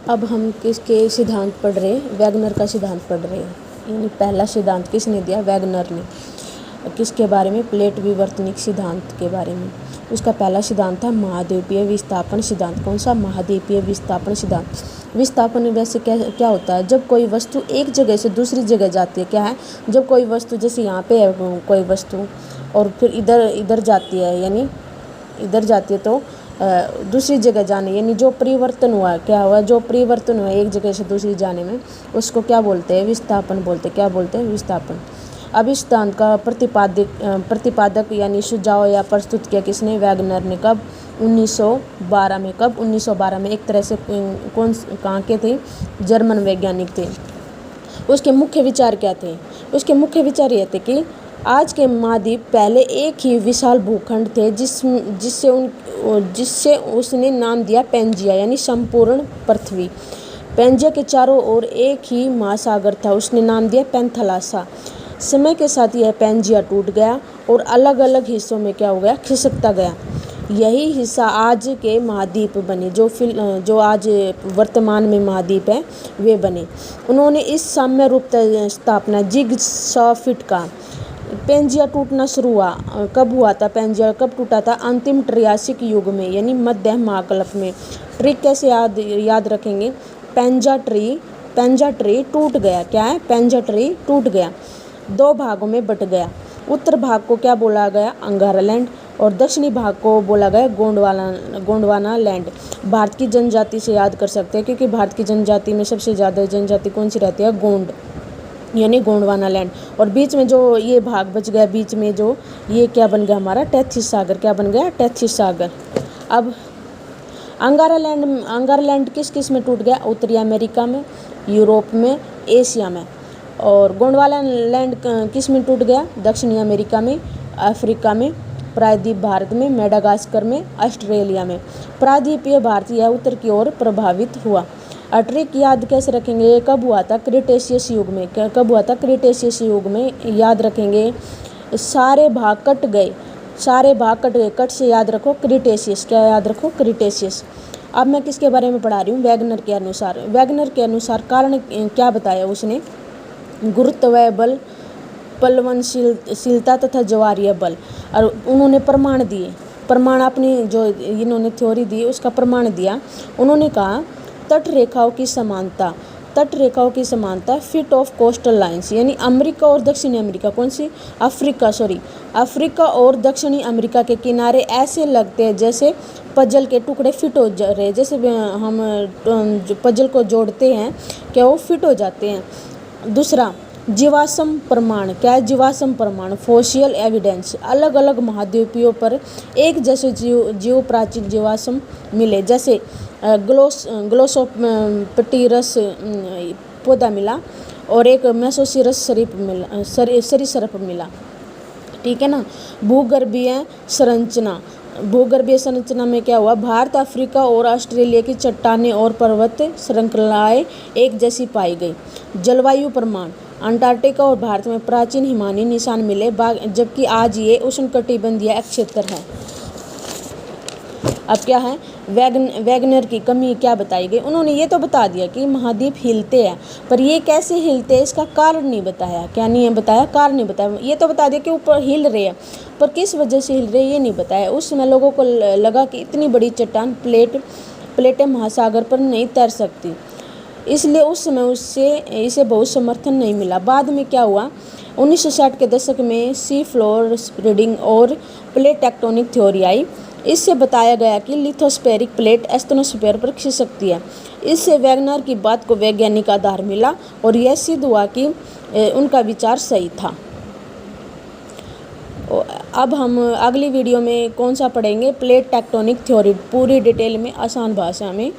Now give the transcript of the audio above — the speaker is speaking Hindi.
अब हम किसके सिद्धांत पढ़ रहे हैं? वैगनर का सिद्धांत पढ़ रहे हैं। यानी पहला सिद्धांत किसने दिया? वैगनर ने। किसके बारे में? प्लेट विवर्तनिक सिद्धांत के बारे में। उसका पहला सिद्धांत था महाद्वीपीय विस्थापन सिद्धांत। कौन सा? महाद्वीपीय विस्थापन सिद्धांत। विस्थापन वैसे क्या होता है? जब कोई वस्तु एक जगह से दूसरी जगह जाती है। क्या है? जब कोई वस्तु जैसे यहाँ पे है कोई वस्तु और फिर इधर जाती है, यानी इधर जाती है तो दूसरी जगह जाने, यानी जो परिवर्तन हुआ, क्या हुआ? जो परिवर्तन हुआ एक जगह से दूसरी जाने में, उसको क्या बोलते हैं? विस्थापन बोलते हैं। क्या बोलते हैं? विस्थापन। अब इस सिद्धांत का प्रतिपादक यानी सुझाव या प्रस्तुत किया किसने? वैगनर ने। कब? 1912 में। कब? 1912 में। एक तरह से कहाँ के थे? जर्मन वैज्ञानिक थे। उसके मुख्य विचार क्या थे? उसके मुख्य विचार ये थे कि आज के महाद्वीप पहले एक ही विशाल भूखंड थे जिससे उसने नाम दिया पैंजिया, यानी संपूर्ण पृथ्वी। पैंजिया के चारों ओर एक ही महासागर था, उसने नाम दिया पैंथालासा। समय के साथ यह पैंजिया टूट गया और अलग अलग हिस्सों में क्या हो गया? खिसकता गया। यही हिस्सा आज के महाद्वीप बने, जो आज वर्तमान में महाद्वीप है वे बने। उन्होंने इस साम्य रूप स्थापना जिगसॉ फिट का। पैंजिया टूटना शुरू हुआ कब हुआ था? पैंजिया कब टूटा था? अंतिम ट्रियासिक युग में, यानी मध्य महाकल्प में। ट्रिक कैसे याद रखेंगे? पैंजा ट्री टूट गया। क्या है? पैंजा ट्री टूट गया, दो भागों में बट गया। उत्तर भाग को क्या बोला गया? अंगारा लैंड, और दक्षिणी भाग को बोला गया गोंडवाना लैंड। भारत की जनजाति से याद कर सकते हैं, क्योंकि भारत की जनजाति में सबसे ज़्यादा जनजाति कौन सी रहती है? गोंड, यानी गोंडवाना लैंड। और बीच में जो ये भाग बच गया, बीच में जो ये क्या बन गया हमारा? टेथिस सागर। क्या बन गया? टेथिस सागर। अब अंगारा लैंड किस किस में टूट गया? उत्तरी अमेरिका में, यूरोप में, एशिया में। और गोंडवाना लैंड किस में टूट गया? दक्षिणी अमेरिका में, अफ्रीका में, प्रायद्वीप भारत में, मेडागास्कर में, ऑस्ट्रेलिया में। प्रायद्वीपीय भारत यह उत्तर की ओर प्रभावित हुआ। ट्रिक याद कैसे रखेंगे? कब हुआ था? क्रिटेशियस युग में। कब हुआ था? क्रिटेशियस युग में। याद रखेंगे सारे भाग कट गए। कट से याद रखो क्रिटेशियस। क्या याद रखो? क्रिटेशियस। अब मैं किसके बारे में पढ़ा रही हूँ? वैगनर के अनुसार कारण क्या बताया उसने? गुरुत्वाकर्षण बल, प्लवनशीलता तथा ज्वारीय बल। और उन्होंने प्रमाण अपनी जो इन्होंने थ्योरी दी उसका प्रमाण दिया। उन्होंने कहा तट रेखाओं की समानता फिट ऑफ कोस्टल लाइंस, यानी अमेरिका और दक्षिणी अमेरिका, कौन सी? अफ्रीका और दक्षिणी अमेरिका के किनारे ऐसे लगते हैं जैसे पजल के टुकड़े फिट हो जा रहे, जैसे हम जो पजल को जोड़ते हैं क्या वो फिट हो जाते हैं। दूसरा, जीवाश्म प्रमाण। क्या है? जीवाश्म प्रमाण, फोसियल एविडेंस। अलग अलग महाद्वीपों पर एक जैसे जीव प्राचीन जीवाश्म मिले, जैसे ग्लोसोप्टेरस पौधा मिला और एक मेसोसिरस सरीसृप मिला। ठीक है ना। भूगर्भीय संरचना में क्या हुआ? भारत, अफ्रीका और ऑस्ट्रेलिया की चट्टानें और पर्वत श्रृंखलाएं एक जैसी पाई गई। जलवायु प्रमाण, अंटार्कटिका और भारत में प्राचीन हिमानी निशान मिले, जबकि आज ये उष्णकटिबंधीय क्षेत्र है। अब क्या है? वैगनर की कमी क्या बताई गई? उन्होंने ये तो बता दिया कि महाद्वीप हिलते हैं, पर ये कैसे हिलते हैं इसका कारण नहीं बताया। क्या नहीं है बताया? कारण नहीं बताया। ये तो बता दिया कि ऊपर हिल रहे हैं, पर किस वजह से हिल रहे हैं ये नहीं बताया। उस समय लोगों को लगा कि इतनी बड़ी चट्टान प्लेटें महासागर पर नहीं तैर सकती, इसलिए उस समय इसे बहुत समर्थन नहीं मिला। बाद में क्या हुआ? 1960 के दशक में सी फ्लोर स्प्रेडिंग और प्लेट टेक्टोनिक थ्योरी आई। इससे बताया गया कि लिथोस्फेरिक प्लेट एस्टेनोस्फेयर पर खिसकती है। इससे वैगनर की बात को वैज्ञानिक आधार मिला और यह सिद्ध हुआ कि उनका विचार सही था। अब हम अगली वीडियो में कौन सा पढ़ेंगे? प्लेट टेक्टोनिक थ्योरी, पूरी डिटेल में आसान भाषा में।